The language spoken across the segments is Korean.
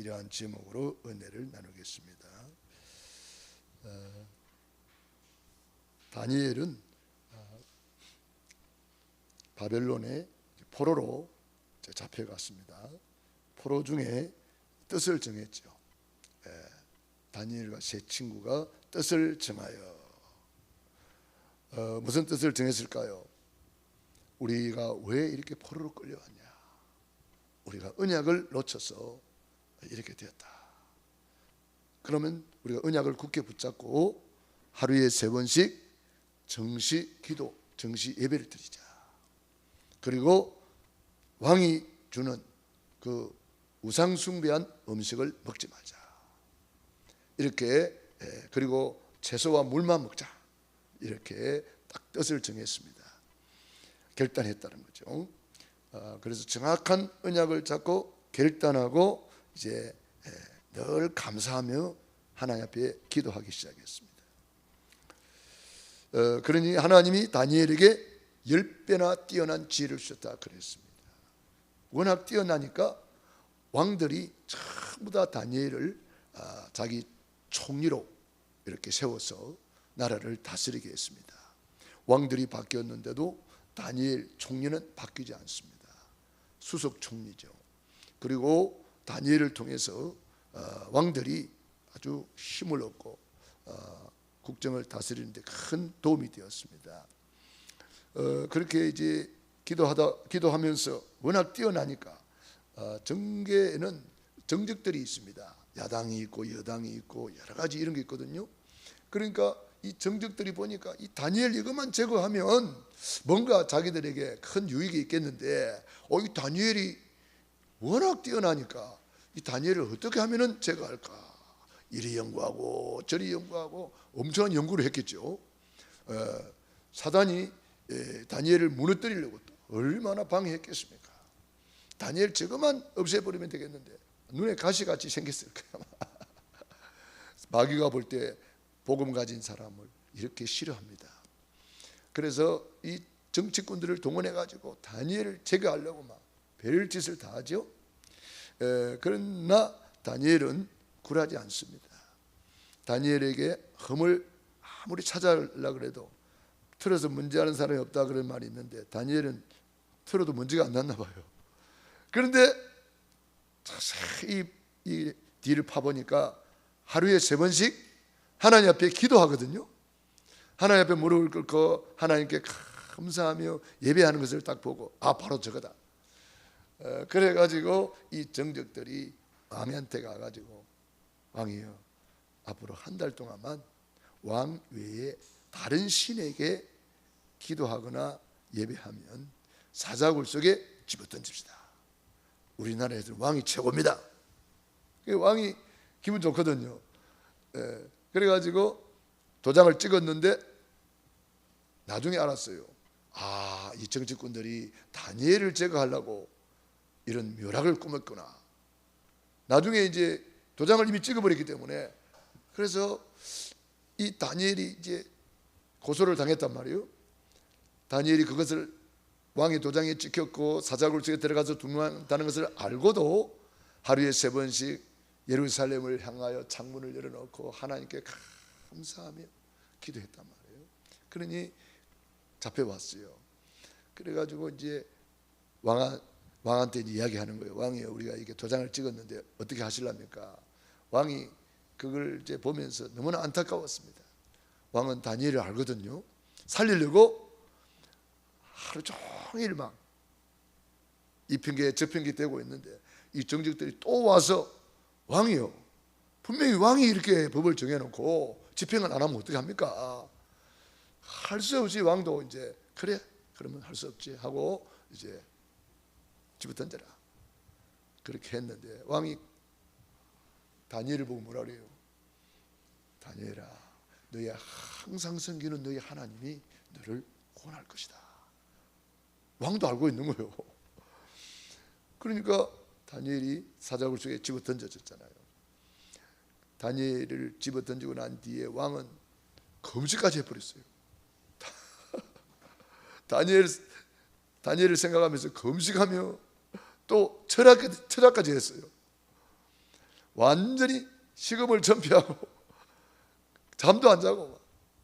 이러한 제목으로 은혜를 나누겠습니다. 다니엘은 바벨론의 포로로 잡혀갔습니다. 포로 중에 뜻을 정했죠. 다니엘과 세 친구가 뜻을 정하여 무슨 뜻을 정했을까요? 우리가 왜 이렇게 포로로 끌려왔냐? 우리가 언약을 놓쳐서 이렇게 되었다. 그러면 우리가 언약을 굳게 붙잡고 하루에 3번씩 정시 기도, 정시 예배를 드리자. 그리고 왕이 주는 그 우상 숭배한 음식을 먹지 말자. 이렇게, 그리고 채소와 물만 먹자. 이렇게 딱 뜻을 정했습니다. 결단했다는 거죠. 그래서 정확한 언약을 잡고 결단하고 이제 늘 감사하며 하나님 앞에 기도하기 시작했습니다. 그러니 하나님이 다니엘에게 10배나 뛰어난 지혜를 주셨다 그랬습니다. 워낙 뛰어나니까 왕들이 전부 다 다니엘을 자기 총리로 이렇게 세워서 나라를 다스리게 했습니다. 왕들이 바뀌었는데도 다니엘 총리는 바뀌지 않습니다. 수석 총리죠. 그리고 다니엘을 통해서 왕들이 아주 힘을 얻고 국정을 다스리는데 큰 도움이 되었습니다. 그렇게 이제 기도하면서 워낙 뛰어나니까 정계에는 정적들이 있습니다. 야당이 있고 여당이 있고 여러 가지 이런 게 있거든요. 그러니까 이 정적들이 보니까 이 다니엘 이것만 제거하면 뭔가 자기들에게 큰 유익이 있겠는데 이 다니엘이 워낙 뛰어나니까 이 다니엘을 어떻게 하면은 제거할까? 이리 연구하고 저리 연구하고 엄청난 연구를 했겠죠. 사단이 다니엘을 무너뜨리려고 얼마나 방해했겠습니까? 다니엘 저것만 없애버리면 되겠는데 눈에 가시같이 생겼을 거야. 마귀가 볼 때 복음 가진 사람을 이렇게 싫어합니다. 그래서 이 정치꾼들을 동원해 가지고 다니엘을 제거하려고 막 별짓을 다 하죠. 그러나 다니엘은 굴하지 않습니다. 다니엘에게 흠을 아무리 찾아내려고 해도 틀어서 문제하는 사람이 없다 그런 말이 있는데 다니엘은 틀어도 문제가 안 났나 봐요. 그런데 자세히 이 뒤를 파보니까 하루에 3번씩 하나님 앞에 기도하거든요. 하나님 앞에 무릎을 꿇고 하나님께 감사하며 예배하는 것을 딱 보고 바로 저거다. 그래가지고 이 정적들이 왕한테 가가지고 왕이여 앞으로 한 달 동안만 왕 외에 다른 신에게 기도하거나 예배하면 사자굴 속에 집어던집시다. 우리나라에서는 왕이 최고입니다. 왕이 기분 좋거든요. 그래가지고 도장을 찍었는데 나중에 알았어요. 이 정치꾼들이 다니엘을 제거하려고 이런 묘락을 꾸몄구나. 나중에 이제 도장을 이미 찍어버렸기 때문에 그래서 이 다니엘이 이제 고소를 당했단 말이에요. 다니엘이 그것을 왕의 도장에 찍혔고 사자굴 속에 들어가서 죽는다는 것을 알고도 하루에 3번씩 예루살렘을 향하여 창문을 열어놓고 하나님께 감사하며 기도했단 말이에요. 그러니 잡혀왔어요. 그래가지고 이제 왕한테 이야기하는 거예요. 왕이요, 우리가 이게 도장을 찍었는데 어떻게 하실랍니까? 왕이 그걸 이제 보면서 너무나 안타까웠습니다. 왕은 다니엘을 알거든요. 살리려고 하루 종일 막 이 핑계 저 핑계 대고 있는데 이 정직들이 또 와서 왕이요, 분명히 왕이 이렇게 법을 정해놓고 집행을 안 하면 어떻게 합니까? 할 수 없이 왕도 이제 그래 그러면 할 수 없지 하고 이제 집어 던져라 그렇게 했는데 왕이 다니엘을 보고 뭐라 그래요? 다니엘아, 너희 항상 섬기는 너희 하나님이 너를 구원할 것이다. 왕도 알고 있는 거예요. 그러니까 다니엘이 사자굴 속에 집어 던져졌잖아요. 다니엘을 집어 던지고 난 뒤에 왕은 금식까지 해버렸어요. 다니엘을 생각하면서 금식하며 또 철학까지 했어요. 완전히 식음을 전폐하고 잠도 안 자고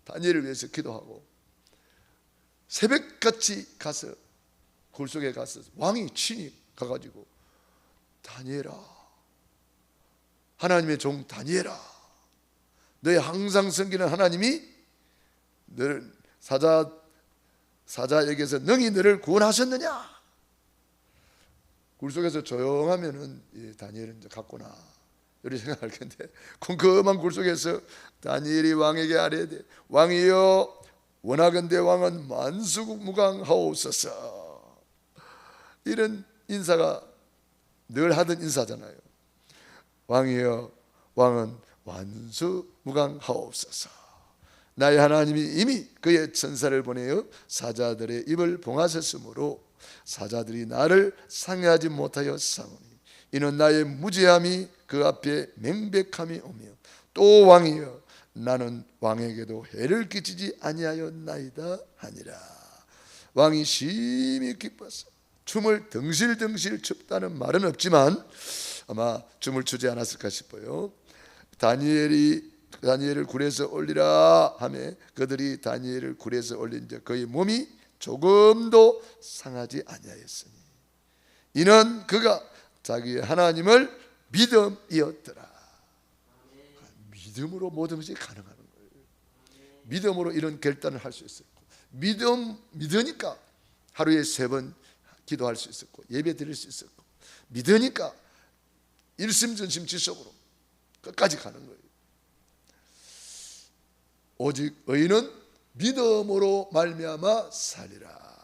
다니엘을 위해서 기도하고 새벽같이 가서 굴속에 가서 왕이 친히 가가지고 다니엘아, 하나님의 종 다니엘아, 너의 항상 섬기는 하나님이 너를 사자에게서 능히 너를 구원하셨느냐? 굴속에서 조용하면은 다니엘은 이제 갔구나 이렇게 생각할 텐데, 컴컴한 굴속에서 다니엘이 왕에게 아뢰되 왕이여 원하건대 왕은 만수무강하옵소서. 이런 인사가 늘 하던 인사잖아요. 왕이여 왕은 만수무강하옵소서. 나의 하나님이 이미 그의 천사를 보내어 사자들의 입을 봉하셨으므로 사자들이 나를 상해하지 못하여 싸우니 이는 나의 무죄함이 그 앞에 명백함이 오며 또 왕이여 나는 왕에게도 해를 끼치지 아니하였나이다 하니라. 왕이 심히 기뻐서 춤을 덩실덩실 췄다는 말은 없지만 아마 춤을 추지 않았을까 싶어요. 다니엘을 굴에서 올리라 하며 그들이 다니엘을 굴에서 올린즉 그의 몸이 조금도 상하지 아니하였으니 이는 그가 자기의 하나님을 믿음이었더라. 믿음으로 모든 것이 가능한 거예요. 믿음으로 이런 결단을 할 수 있었고, 믿으니까 하루에 3번 기도할 수 있었고 예배 드릴 수 있었고, 믿으니까 일심전심지속으로 끝까지 가는 거예요. 오직 의인은 믿음으로 말미암아 살리라.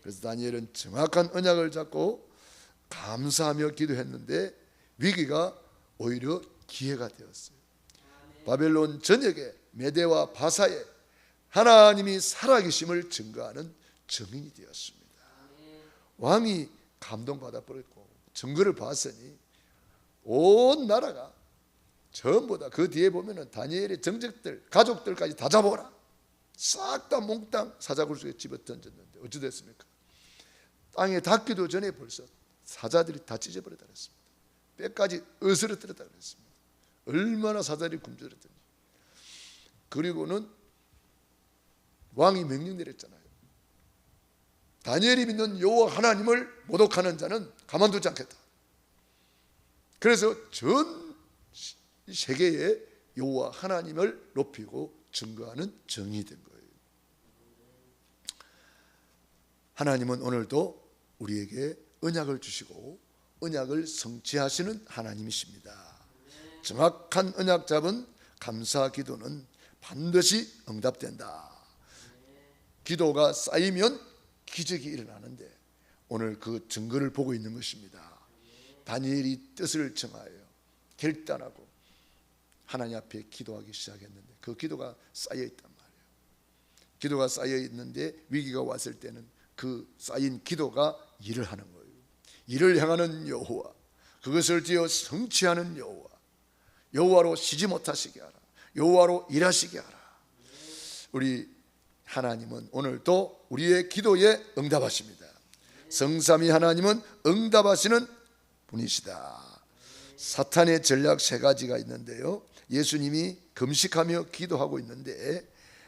그래서 다니엘은 정확한 언약을 잡고 감사하며 기도했는데 위기가 오히려 기회가 되었어요. 바벨론 전역에 메대와 바사에 하나님이 살아계심을 증거하는 증인이 되었습니다. 왕이 감동받아 버렸고 증거를 봤으니 온 나라가 전부 다 그 뒤에 보면은 다니엘의 정적들 가족들까지 다 잡아오라, 싹 다 몽땅 사자굴 속에 집어 던졌는데 어찌 됐습니까? 땅에 닿기도 전에 벌써 사자들이 다 찢어버리다 그랬습니다. 뼈까지 으스러뜨렸다 그랬습니다. 얼마나 사자들이 굶주렸던지. 그리고는 왕이 명령 내렸잖아요. 다니엘이 믿는 여호와 하나님을 모독하는 자는 가만두지 않겠다. 그래서 전 세계에 여호와 하나님을 높이고 증거하는 정이 된 거예요. 하나님은 오늘도 우리에게 언약을 주시고 언약을 성취하시는 하나님이십니다. 정확한 언약 잡은 감사 기도는 반드시 응답된다. 기도가 쌓이면 기적이 일어나는데 오늘 그 증거를 보고 있는 것입니다. 다니엘이 뜻을 정하여 결단하고 하나님 앞에 기도하기 시작했는데 그 기도가 쌓여있단 말이에요. 기도가 쌓여있는데 위기가 왔을 때는 그 쌓인 기도가 일을 하는 거예요. 일을 향하는 여호와, 그것을 뒤어 성취하는 여호와, 여호와로 쉬지 못하시게 하라, 여호와로 일하시게 하라. 우리 하나님은 오늘도 우리의 기도에 응답하십니다. 성삼위 하나님은 응답하시는 분이시다. 사탄의 전략 3가지가 있는데요, 예수님이 금식하며 기도하고 있는데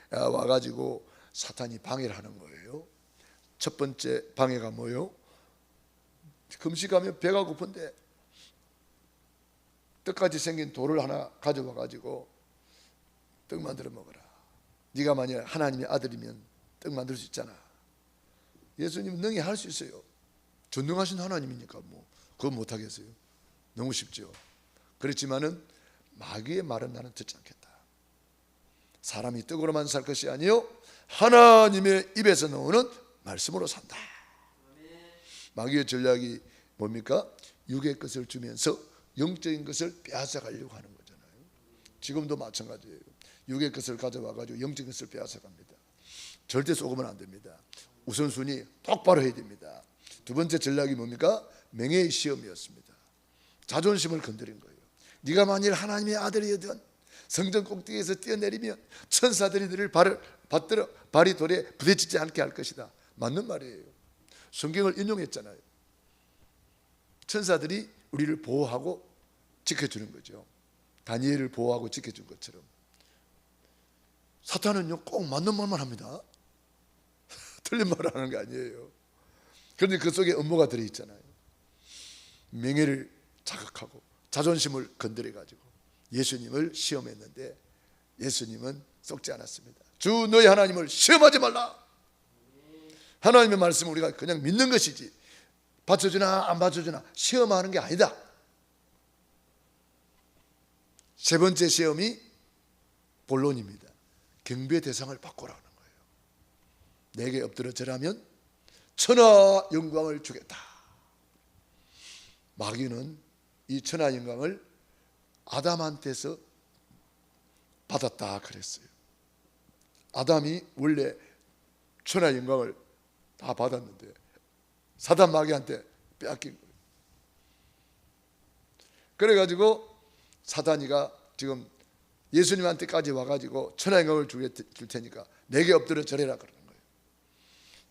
와가지고 사탄이 방해를 하는 거예요. 첫 번째 방해가 뭐예요? 금식하며 배가 고픈데 떡같이 생긴 돌을 하나 가져와가지고 떡 만들어 먹어라. 네가 만약 하나님의 아들이면 떡 만들 수 있잖아. 예수님은 능히 할 수 있어요. 전능하신 하나님이니까 뭐 그거 못하겠어요? 너무 쉽죠. 그렇지만은 마귀의 말은 나는 듣지 않겠다. 사람이 떡으로만 살 것이 아니요 하나님의 입에서 나오는 말씀으로 산다. 마귀의 전략이 뭡니까? 육의 것을 주면서 영적인 것을 빼앗아가려고 하는 거잖아요. 지금도 마찬가지예요. 육의 것을 가져와가지고 영적인 것을 빼앗아갑니다. 절대 속으면 안 됩니다. 우선순위 똑바로 해야 됩니다. 두 번째 전략이 뭡니까? 명예의 시험이었습니다. 자존심을 건드린 거예요. 네가 만일 하나님의 아들이든 성전 꼭대기에서 뛰어내리면 천사들이 너를 받들어 발이 돌에 부딪히지 않게 할 것이다. 맞는 말이에요. 성경을 인용했잖아요. 천사들이 우리를 보호하고 지켜주는 거죠. 다니엘을 보호하고 지켜준 것처럼. 사탄은요 꼭 맞는 말만 합니다. 틀린 말을 하는 게 아니에요. 그런데 그 속에 음모가 들어있잖아요. 명예를 자극하고 자존심을 건드려가지고 예수님을 시험했는데 예수님은 속지 않았습니다. 주 너희 하나님을 시험하지 말라. 하나님의 말씀을 우리가 그냥 믿는 것이지 받쳐주나 안 받쳐주나 시험하는 게 아니다. 세 번째 시험이 본론입니다. 경배 대상을 바꾸라는 거예요. 내게 엎드려 절하면 천하 영광을 주겠다. 마귀는 이 천하 영광을 아담한테서 받았다 그랬어요. 아담이 원래 천하 영광을 다 받았는데 사단 마귀한테 빼앗긴 거예요. 그래가지고 사단이가 지금 예수님한테까지 와가지고 천하 영광을 줄 테니까 내게 엎드려 절해라 그러는 거예요.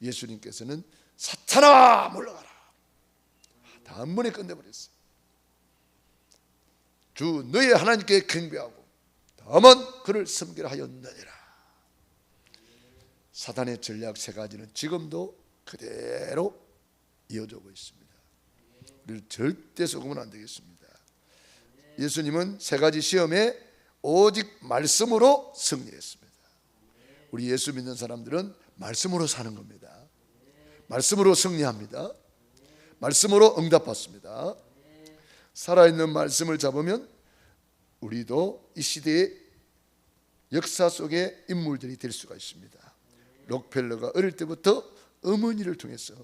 예수님께서는 사탄아 물러가라. 단번에 끝내버렸어요. 주 너희 하나님께 경배하고 다만 그를 섬기라 하였느니라. 사단의 전략 세 가지는 지금도 그대로 이어지고 있습니다. 우리를 절대 속으면 안 되겠습니다. 예수님은 세 가지 시험에 오직 말씀으로 승리했습니다. 우리 예수 믿는 사람들은 말씀으로 사는 겁니다. 말씀으로 승리합니다. 말씀으로 응답받습니다. 살아있는 말씀을 잡으면 우리도 이 시대의 역사 속의 인물들이 될 수가 있습니다. 록펠러가 어릴 때부터 어머니를 통해서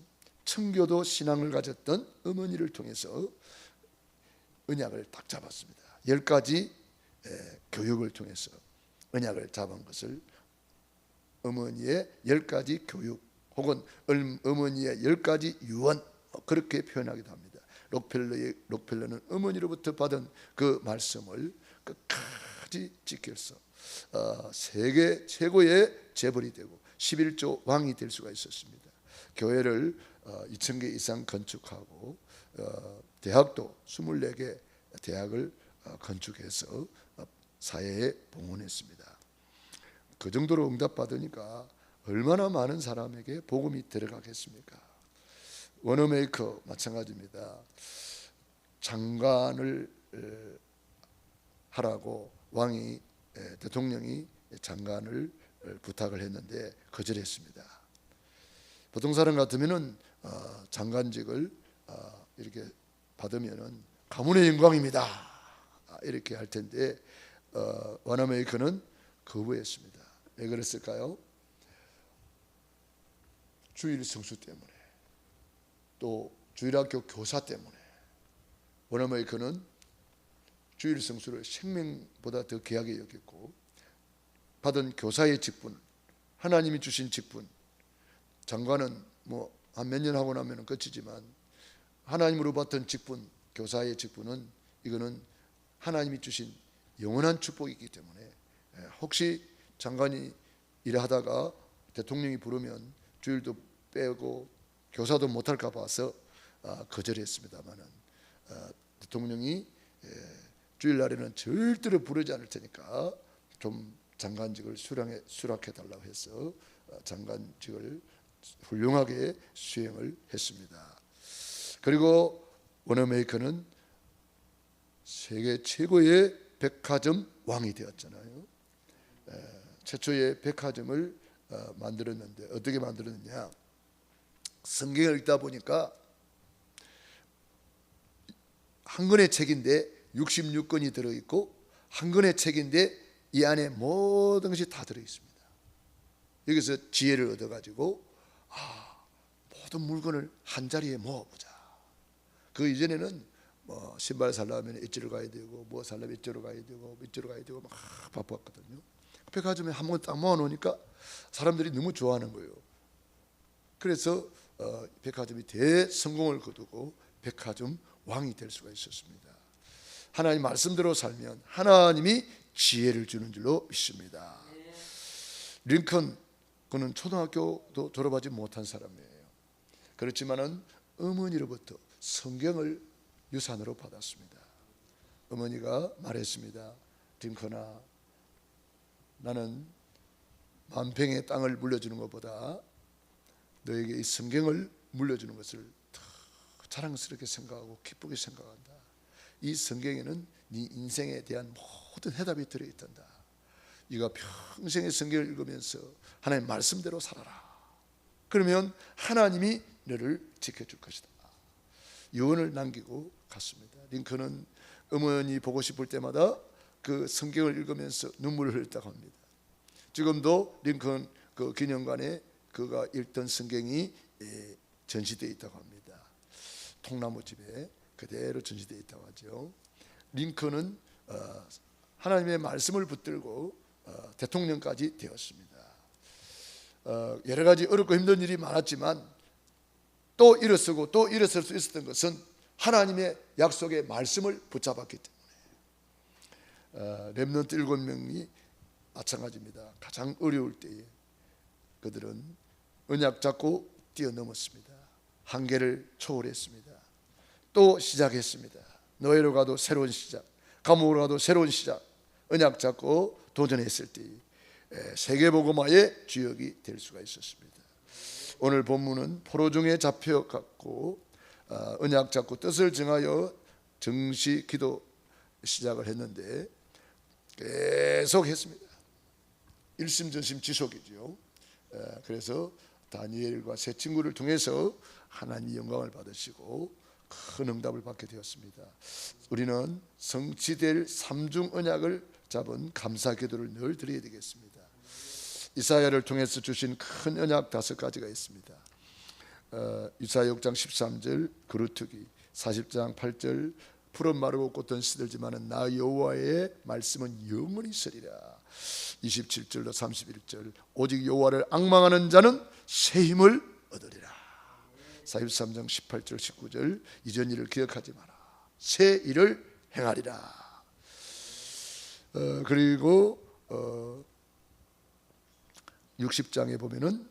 청교도 신앙을 가졌던 어머니를 통해서 언약을 딱 잡았습니다. 10가지 교육을 통해서 언약을 잡은 것을 어머니의 10가지 교육 혹은 어머니의 10가지 유언 그렇게 표현하기도 합니다. 록펠러는 어머니로부터 받은 그 말씀을 끝까지 지켜서 세계 최고의 재벌이 되고 11조 왕이 될 수가 있었습니다. 교회를 2,000개 이상 건축하고 대학도 24개 대학을 건축해서 사회에 봉헌했습니다. 그 정도로 응답받으니까 얼마나 많은 사람에게 복음이 들어가겠습니까? 워너메이커 마찬가지입니다. 장관을 하라고 왕이 대통령이 장관을 부탁을 했는데 거절했습니다. 보통 사람 같으면은 장관직을 이렇게 받으면은 가문의 영광입니다 이렇게 할 텐데 워너메이커는 거부했습니다. 왜 그랬을까요? 주일 성수 때문에 또 주일학교 교사 때문에 워너메이커는 주일 성수를 생명보다 더 귀하게 여겼고 받은 교사의 직분, 하나님이 주신 직분, 장관은 뭐 한 몇 년 하고 나면 끝이지만 하나님으로 받은 직분, 교사의 직분은 이거는 하나님이 주신 영원한 축복이기 때문에 혹시 장관이 일하다가 대통령이 부르면 주일도 빼고 교사도 못할까 봐서 거절했습니다만은 대통령이 주일날에는 절대로 부르지 않을 테니까 좀 장관직을 수락해 달라고 해서 장관직을 훌륭하게 수행을 했습니다. 그리고 워너메이커는 세계 최고의 백화점 왕이 되었잖아요. 최초의 백화점을 만들었는데 어떻게 만들었느냐? 성경을 읽다 보니까 한 권의 책인데 66권이 들어있고 한 권의 책인데 이 안에 모든 것이 다 들어있습니다. 여기서 지혜를 얻어가지고 모든 물건을 한 자리에 모아보자. 그 이전에는 뭐 신발 살려면 이쪽으로 가야 되고 뭐 살려면 이쪽으로 가야 되고 이쪽으로 가야 되고 막 바빴거든요. 백화점에 한 번 딱 모아놓으니까 사람들이 너무 좋아하는 거예요. 그래서 백화점이 대성공을 거두고 백화점 왕이 될 수가 있었습니다. 하나님 말씀대로 살면 하나님이 지혜를 주는 줄로 믿습니다. 링컨 그는 초등학교도 졸업하지 못한 사람이에요. 그렇지만은 어머니로부터 성경을 유산으로 받았습니다. 어머니가 말했습니다. 링컨아, 나는 만평의 땅을 물려주는 것보다 너에게 이 성경을 물려주는 것을 더 자랑스럽게 생각하고 기쁘게 생각한다. 이 성경에는 네 인생에 대한 모든 해답이 들어있단다. 네가 평생의 성경을 읽으면서 하나님의 말씀대로 살아라. 그러면 하나님이 너를 지켜줄 것이다. 유언을 남기고 갔습니다. 링컨은 어머니 보고 싶을 때마다 그 성경을 읽으면서 눈물을 흘렸다고 합니다. 지금도 링컨 그 기념관에 그가 읽던 성경이 전시되어 있다고 합니다. 통나무집에 그대로 전시되어 있다고 하죠. 링컨은 하나님의 말씀을 붙들고 대통령까지 되었습니다. 여러 가지 어렵고 힘든 일이 많았지만 또 일어서고 또 일어설 수 있었던 것은 하나님의 약속의 말씀을 붙잡았기 때문에 렘넌트 7명이 마찬가지입니다. 가장 어려울 때에 그들은 언약 잡고 뛰어넘었습니다. 한계를 초월했습니다. 또 시작했습니다. 노예로 가도 새로운 시작, 감옥으로 가도 새로운 시작, 언약 잡고 도전했을 때 세계복음화의 주역이 될 수가 있었습니다. 오늘 본문은 포로 중에 잡혀갖고 언약 잡고 뜻을 정하여 정시 기도 시작을 했는데 계속 했습니다. 일심전심 지속이죠. 그래서 다니엘과 세 친구를 통해서 하나님의 영광을 받으시고 큰 응답을 받게 되었습니다. 우리는 성취될 삼중 언약을 잡은 감사 기도를 늘 드려야 되겠습니다. 이사야를 통해서 주신 큰 언약 5가지가 있습니다. 이사야 6장 13절 그루터기, 40장 8절 푸른 마르고 꽃은 시들지만은 나 여호와의 말씀은 영원히 있으리라. 27절로 31절 오직 여호와를 앙망하는 자는 새 힘을 얻으리라. 43장 18절 19절 이전 일을 기억하지 마라. 새 일을 행하리라. 그리고 60장에 보면은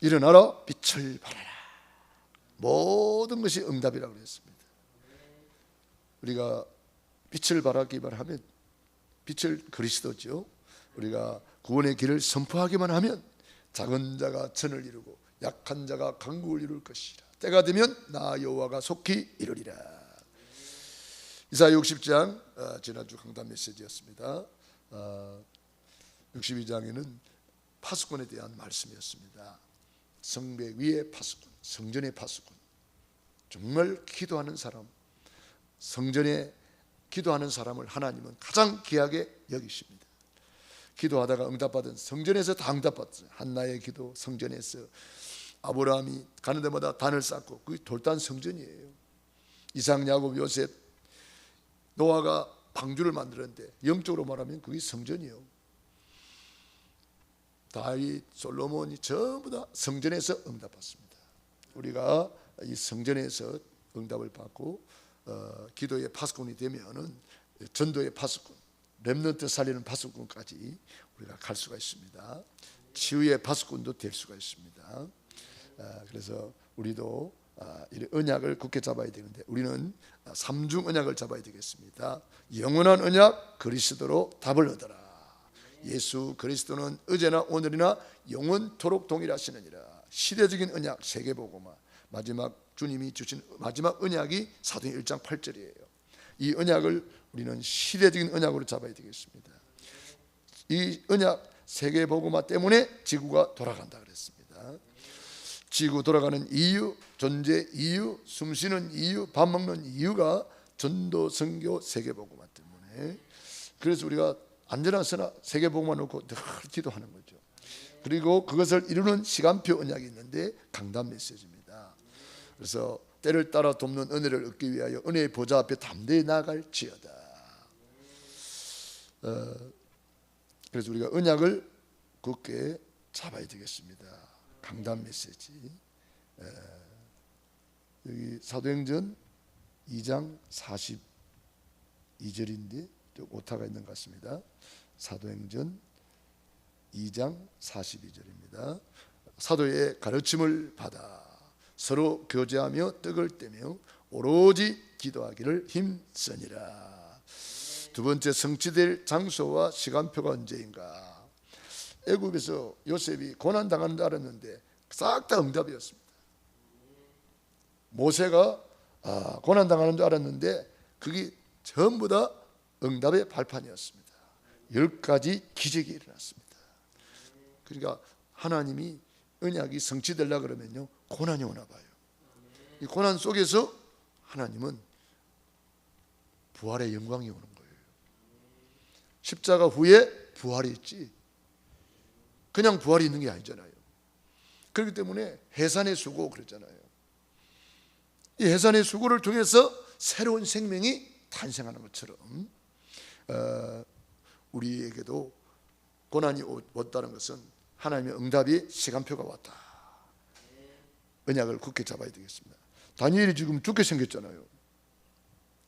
일어나라 빛을 발하라. 모든 것이 응답이라고 그랬습니다. 우리가 빛을 발하기만 하면, 빛을 그리스도죠. 우리가 구원의 길을 선포하기만 하면 작은 자가 천을 이루고 약한 자가 강국을 이룰 것이라. 때가 되면 나 여호와가 속히 이루리라. 이사야 60장 지난주 강단 메시지였습니다. 62장에는 파수꾼에 대한 말씀이었습니다. 성벽 위의 파수꾼, 성전의 파수꾼. 정말 기도하는 사람, 성전에 기도하는 사람을 하나님은 가장 귀하게 여기십니다. 기도하다가 응답받은, 성전에서 다 응답받았어요. 한나의 기도 성전에서, 아브라함이 가는 데마다 단을 쌓고 그게 돌단 성전이에요. 이삭, 야곱, 요셉, 노아가 방주를 만들었는데 영적으로 말하면 그게 성전이에요. 다윗, 솔로몬이 전부 다 성전에서 응답받습니다. 우리가 이 성전에서 응답을 받고 기도의 파수꾼이 되면은 전도의 파수꾼, 렘넌트 살리는 파수꾼까지 우리가 갈 수가 있습니다. 치유의 파수꾼도 될 수가 있습니다. 그래서 우리도 이 언약을 굳게 잡아야 되는데 우리는 삼중 언약을 잡아야 되겠습니다. 영원한 언약 그리스도로 답을 얻어라. 예수 그리스도는 어제나 오늘이나 영원토록 동일하시느니라. 시대적인 언약 세계복음화, 마지막 주님이 주신 마지막 언약이 사도행 1장 8절이에요. 이 언약을 우리는 시대적인 언약으로 잡아야 되겠습니다. 이 언약 세계복음화 때문에 지구가 돌아간다 그랬습니다. 지구 돌아가는 이유, 존재 이유, 숨쉬는 이유, 밥 먹는 이유가 전도, 선교, 세계복음화 때문에. 그래서 우리가 안전하서나 세계복음화 놓고 늘 기도하는 거죠. 그리고 그것을 이루는 시간표 언약이 있는데 강단 메시지입니다. 그래서 때를 따라 돕는 은혜를 얻기 위하여 은혜의 보좌 앞에 담대히 나아갈지어다. 그래서 우리가 언약을 굳게 잡아야 되겠습니다. 강단 메시지. 여기 사도행전 2장 42절인데 오타가 있는 것 같습니다. 사도행전 2장 42절입니다. 사도의 가르침을 받아 서로 교제하며 떡을 떼며 오로지 기도하기를 힘쓰니라. 두 번째, 성취될 장소와 시간표가 언제인가? 애굽에서 요셉이 고난당하는 줄 알았는데 싹 다 응답이었습니다. 모세가 고난당하는 줄 알았는데 그게 전부 다 응답의 발판이었습니다. 10가지 기적이 일어났습니다. 그러니까 하나님이 언약이 성취되려고 그러면요, 고난이 오나 봐요. 이 고난 속에서 하나님은 부활의 영광이 오는 거예요. 십자가 후에 부활이 있지 그냥 부활이 있는 게 아니잖아요. 그렇기 때문에 해산의 수고 그랬잖아요. 이 해산의 수고를 통해서 새로운 생명이 탄생하는 것처럼 우리에게도 고난이 왔다는 것은 하나님의 응답이 시간표가 왔다. 언약을 굳게 잡아야 되겠습니다. 다니엘이 지금 죽게 생겼잖아요.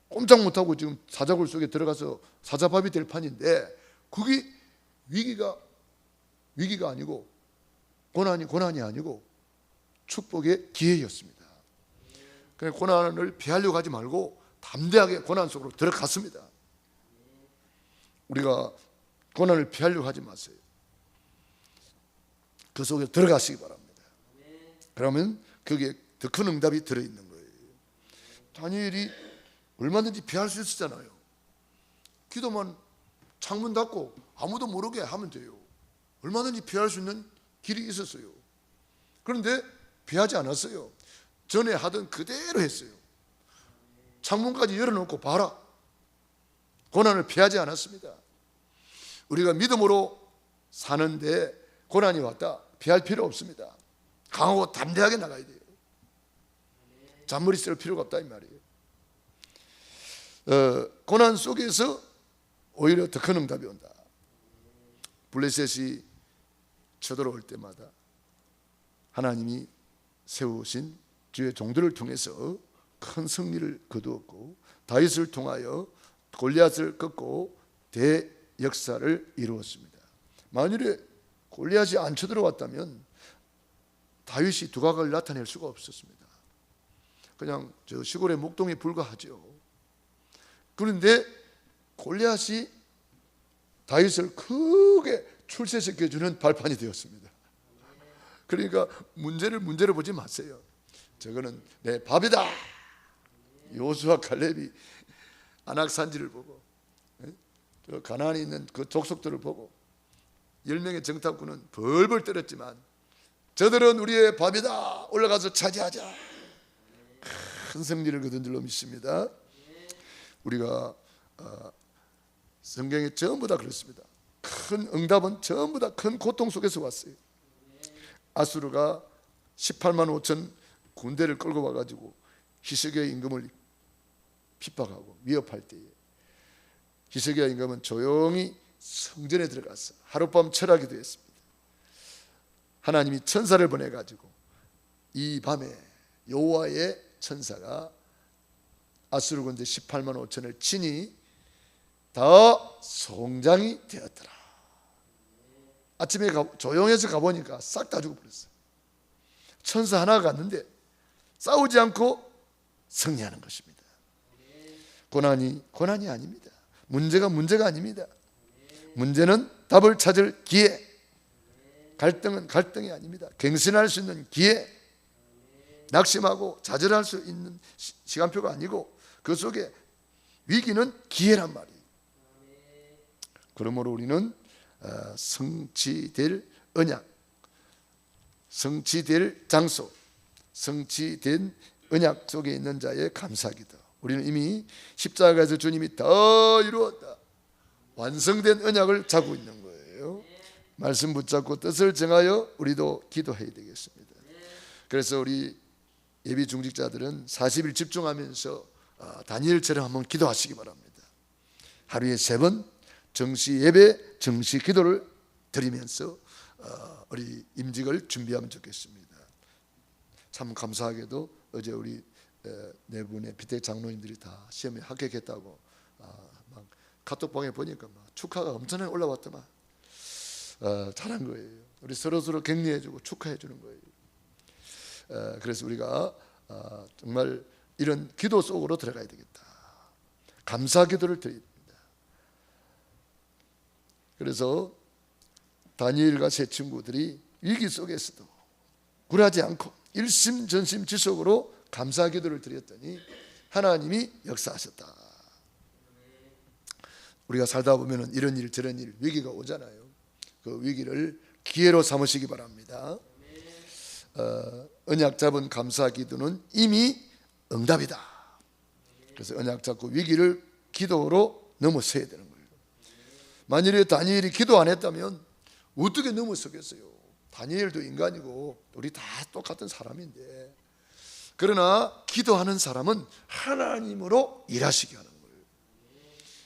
꼼짝 못하고 지금 사자굴 속에 들어가서 사자밥이 될 판인데 그게 위기가 아니고 고난이 아니고 축복의 기회였습니다. 그냥 고난을 피하려고 하지 말고 담대하게 고난 속으로 들어갔습니다. 우리가 고난을 피하려고 하지 마세요. 그 속에 들어가시기 바랍니다. 그러면 거기에 더 큰 응답이 들어있는 거예요. 다니엘이 얼마든지 피할 수 있었잖아요. 기도만 창문 닫고 아무도 모르게 하면 돼요. 얼마든지 피할 수 있는 길이 있었어요. 그런데 피하지 않았어요. 전에 하던 그대로 했어요. 창문까지 열어놓고 봐라. 고난을 피하지 않았습니다. 우리가 믿음으로 사는데 고난이 왔다 피할 필요 없습니다. 강하고 담대하게 나가야 돼요. 잔머리 쓸 필요가 없다 이 말이에요. 고난 속에서 오히려 더 큰 응답이 온다. 블레셋이 쳐들어올 때마다 하나님이 세우신 주의 종들을 통해서 큰 승리를 거두었고 다윗을 통하여 골리앗을 꺾고 대역사를 이루었습니다. 만일에 골리앗이 안 쳐들어왔다면 다윗이 두각을 나타낼 수가 없었습니다. 그냥 저 시골의 목동에 불과하죠. 그런데 골리앗이 다윗을 크게 출세시켜주는 발판이 되었습니다. 그러니까 문제를 보지 마세요. 저거는 내 밥이다. 여호수아 칼렙이 안악산지를 보고 저 가나안에 있는 그 족속들을 보고 10명의 정탐꾼은 벌벌 떨었지만 저들은 우리의 밥이다. 올라가서 차지하자. 큰 승리를 거둔 줄로 믿습니다. 우리가 성경에 전부 다 그렇습니다. 큰 응답은 전부 다 큰 고통 속에서 왔어요. 아수르가 18만 5천 군대를 끌고 와가지고 히스기야 임금을 핍박하고 위협할 때에 히스기야 임금은 조용히 성전에 들어가서 하룻밤 철하기도 했습니다. 하나님이 천사를 보내가지고 이 밤에 여호와의 천사가 아수르 군대 18만 5천을 친히 다 송장이 되었더라. 아침에 조용해서 가보니까 싹 다 죽어버렸어요. 천사 하나가 갔는데 싸우지 않고 승리하는 것입니다. 고난이 아닙니다. 문제가 아닙니다. 문제는 답을 찾을 기회, 갈등은 갈등이 아닙니다. 갱신할 수 있는 기회, 낙심하고 좌절할 수 있는 시간표가 아니고 그 속에 위기는 기회란 말이에요. 그러므로 우리는 성취될 언약, 성취될 장소, 성취된 언약 속에 있는 자의 감사기도. 우리는 이미 십자가에서 주님이 다 이루었다, 완성된 언약을 잡고 있는 거예요. 말씀 붙잡고 뜻을 정하여 우리도 기도해야 되겠습니다. 그래서 우리 예비 중직자들은 40일 집중하면서 다니엘처럼 한번 기도하시기 바랍니다. 하루에 3번 정시 예배, 정시 기도를 드리면서 우리 임직을 준비하면 좋겠습니다. 참 감사하게도 어제 우리 4분의 비택 장로님들이 다 시험에 합격했다고 막 카톡방에 보니까 막 축하가 엄청나게 올라왔더만. 잘한 거예요. 우리 서로 격려해주고 축하해주는 거예요. 그래서 우리가 정말 이런 기도 속으로 들어가야 되겠다. 감사 기도를 드립니다. 그래서 다니엘과 세 친구들이 위기 속에서도 굴하지 않고 일심전심지속으로 감사 기도를 드렸더니 하나님이 역사하셨다. 우리가 살다 보면 이런 일 저런 일 위기가 오잖아요. 그 위기를 기회로 삼으시기 바랍니다. 언약 잡은 감사 기도는 이미 응답이다. 그래서 언약 잡고 위기를 기도로 넘어서야 되는 거예요. 만일에 다니엘이 기도 안 했다면 어떻게 넘어서겠어요? 다니엘도 인간이고 우리 다 똑같은 사람인데, 그러나 기도하는 사람은 하나님으로 일하시게 하는 거예요.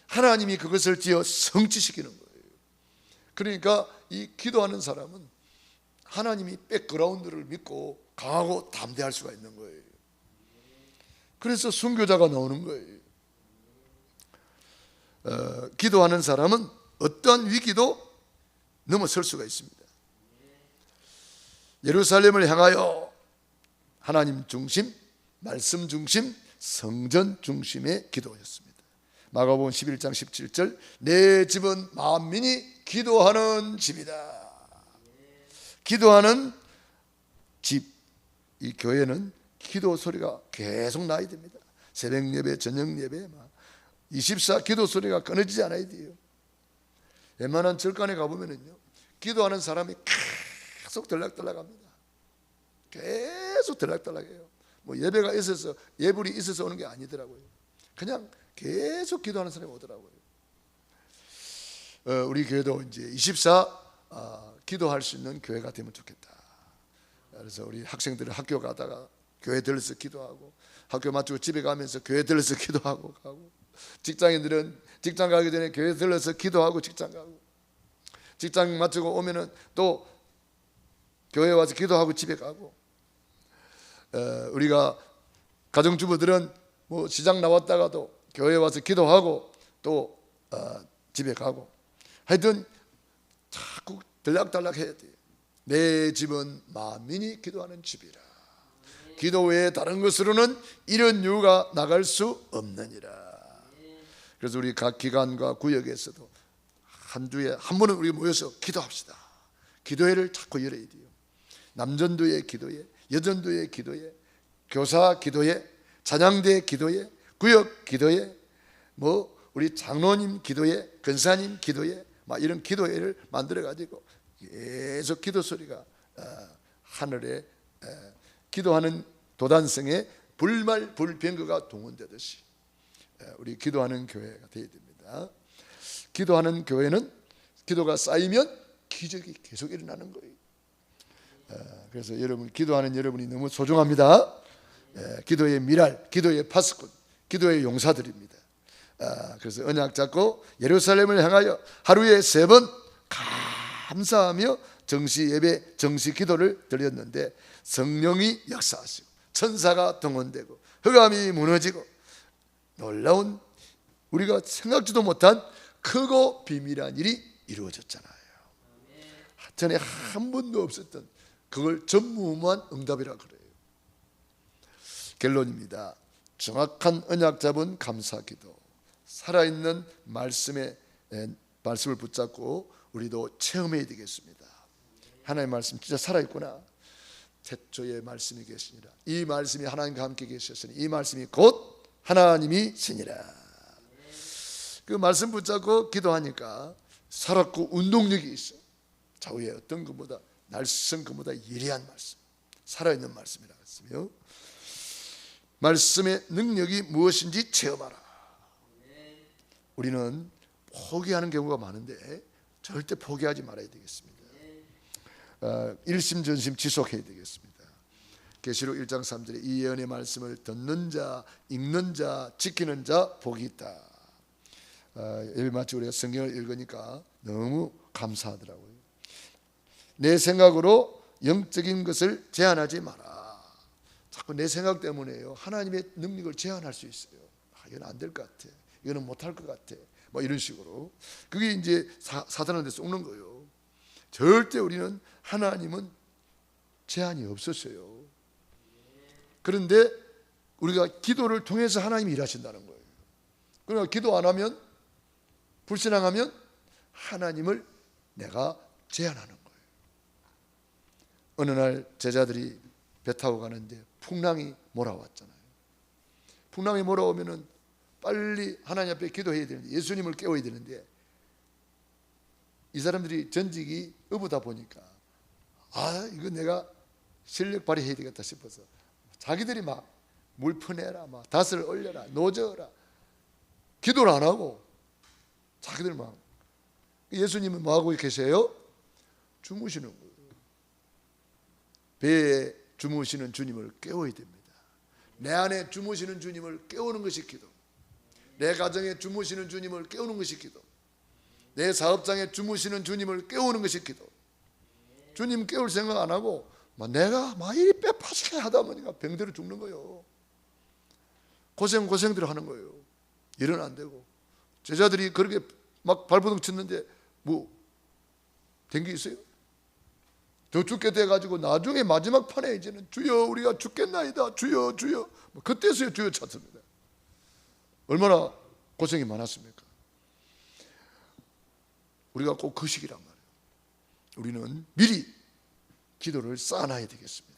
하나님이 그것을 지어 성취시키는 거예요. 그러니까 이 기도하는 사람은 하나님이 백그라운드를 믿고 강하고 담대할 수가 있는 거예요. 그래서 순교자가 나오는 거예요. 기도하는 사람은 어떠한 위기도 넘어설 수가 있습니다. 예루살렘을 향하여 하나님 중심, 말씀 중심, 성전 중심의 기도였습니다. 마가복음 11장 17절, 내 집은 만민이 기도하는 집이다. 기도하는 집, 이 교회는 기도 소리가 계속 나야 됩니다. 새벽 예배, 저녁 예배 24 기도 소리가 끊어지지 않아야 돼요. 웬만한 절간에 가보면요, 기도하는 사람이 계속 들락들락합니다. 계속 들락들락해요. 뭐 예배가 있어서, 예불이 있어서 오는 게 아니더라고요. 그냥 계속 기도하는 사람이 오더라고요. 우리 교회도 이제 24 기도할 수 있는 교회가 되면 좋겠다. 그래서 우리 학생들은 학교 가다가 교회 들러서 기도하고, 학교 마치고 집에 가면서 교회 들러서 기도하고 가고, 직장인들은 직장 가기 전에 교회 들러서 기도하고 직장 가고, 직장 마치고 오면은 또 교회 와서 기도하고 집에 가고, 우리가 가정주부들은 뭐 시장 나왔다가도 교회 와서 기도하고 또 집에 가고, 하여튼 자꾸 들락달락 해야 돼요. 내 집은 만민이 기도하는 집이라. 기도 외에 다른 것으로는 이런 유가 나갈 수 없느니라. 그래서 우리 각 기관과 구역에서도 한 주에 한 번은 우리 모여서 기도합시다. 기도회를 자꾸 열어야 돼요. 남전도회 기도회, 여전도회 기도회, 교사 기도회, 찬양대 기도회, 구역 기도회, 뭐 우리 장로님 기도회, 근사님 기도회, 막 이런 기도회를 만들어 가지고 계속 기도 소리가 하늘에 기도하는 도단성에 불말 불병거가 동원되듯이 우리 기도하는 교회가 되어야 됩니다. 기도하는 교회는 기도가 쌓이면 기적이 계속 일어나는 거예요. 그래서 여러분, 기도하는 여러분이 너무 소중합니다. 기도의 미랄, 기도의 파수꾼, 기도의 용사들입니다. 그래서 언약 잡고 예루살렘을 향하여 하루에 3번 감사하며 정시 예배, 정시 기도를 드렸는데 성령이 역사하시고 천사가 동원되고 흑암이 무너지고 놀라운, 우리가 생각지도 못한 크고 비밀한 일이 이루어졌잖아요. 전에 한 번도 없었던 그걸 전무후무한 응답이라 그래요. 결론입니다. 정확한 언약 잡은 감사기도, 살아있는 말씀을 붙잡고 우리도 체험해야 되겠습니다. 하나님의 말씀 진짜 살아있구나. 태초에 말씀이 계시니라. 이 말씀이 하나님과 함께 계셨으니 이 말씀이 곧 하나님이 시니라. 그 말씀 붙잡고 기도하니까 살았고 운동력이 있어. 좌우에 어떤 것보다, 날선 것보다 예리한 말씀, 살아있는 말씀이라고 했으며, 말씀의 능력이 무엇인지 체험하라. 우리는 포기하는 경우가 많은데 절대 포기하지 말아야 되겠습니다. 일심전심 지속해야 되겠습니다. 계시록 1장 3절에 이 예언의 말씀을 듣는 자, 읽는 자, 지키는 자 복이 있다. 예배 마치고 우리가 성경을 읽으니까 너무 감사하더라고요. 내 생각으로 영적인 것을 제한하지 마라. 자꾸 내 생각 때문에요, 하나님의 능력을 제한할 수 있어요. 이건 안 될 것 같아, 이거는 못할 것 같아, 뭐 이런 식으로. 그게 이제 사단한테 쏘는 거예요. 절대 우리는, 하나님은 제한이 없었어요. 그런데 우리가 기도를 통해서 하나님이 일하신다는 거예요. 그러니까 기도 안 하면, 불신앙하면 하나님을 내가 제한하는 거예요. 어느 날 제자들이 배 타고 가는데 풍랑이 몰아왔잖아요. 풍랑이 몰아오면은 빨리 하나님 앞에 기도해야 되는데, 예수님을 깨워야 되는데, 이 사람들이 전직이 어부다 보니까 이거 내가 실력 발휘해야 되겠다 싶어서 자기들이 막 물 퍼내라, 막 닷을 올려라, 노저어라, 기도를 안 하고 자기들 막. 예수님은 뭐 하고 계세요? 주무시는 거예요. 배에 주무시는 주님을 깨워야 됩니다. 내 안에 주무시는 주님을 깨우는 것이 기도. 내 가정에 주무시는 주님을 깨우는 것이 기도. 내 사업장에 주무시는 주님을 깨우는 것이 기도. 주님 깨울 생각 안 하고 내가 막 이리 빼파시게 하다 보니까 병들어 죽는 거예요. 고생들을 하는 거예요. 일은 안 되고. 제자들이 그렇게 막 발버둥 쳤는데 뭐 된 게 있어요? 저 죽게 돼가지고 나중에 마지막 판에 이제는 주여 우리가 죽겠나이다, 주여 주여, 그때서야 주여 찾습니다. 얼마나 고생이 많았습니까? 우리가 꼭 그 시기란 말이에요. 우리는 미리 기도를 쌓아놔야 되겠습니다.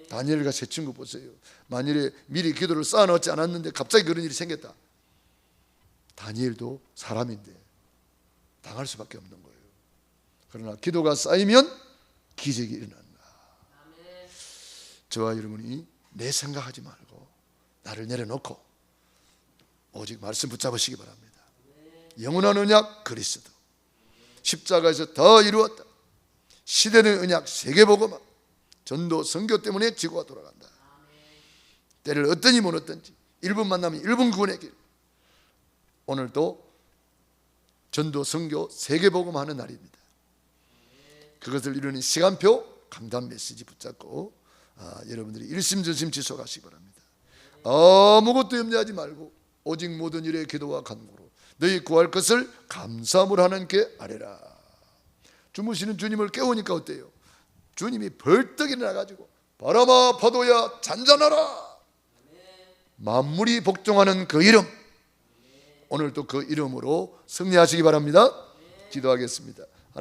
다니엘과 세 친구 보세요. 만일에 미리 기도를 쌓아놓지 않았는데 갑자기 그런 일이 생겼다. 다니엘도 사람인데 당할 수밖에 없는 거예요. 그러나 기도가 쌓이면 기적이 일어난다. 저와 여러분이 내 생각하지 말고 나를 내려놓고 오직 말씀 붙잡으시기 바랍니다. 영원한 언약 그리스도, 십자가에서 더 이루었다. 시대는 언약, 세계복음화, 전도, 선교 때문에 지구가 돌아간다. 때를 어떠니 못 어떤지 1분 만나면 1분 구원의 길. 오늘도 전도, 선교, 세계복음화하는 날입니다. 그것을 이루는 시간표, 강단 메시지 붙잡고 여러분들이 일심전심 지속하시기 바랍니다. 아무것도 염려하지 말고 오직 모든 일에 기도와 간구로 너희 구할 것을 감사함으로 하는 게 아래라. 주무시는 주님을 깨우니까 어때요? 주님이 벌떡 일어나가지고 바람아 파도야 잔잔하라. 만물이 복종하는 그 이름, 오늘도 그 이름으로 승리하시기 바랍니다. 기도하겠습니다.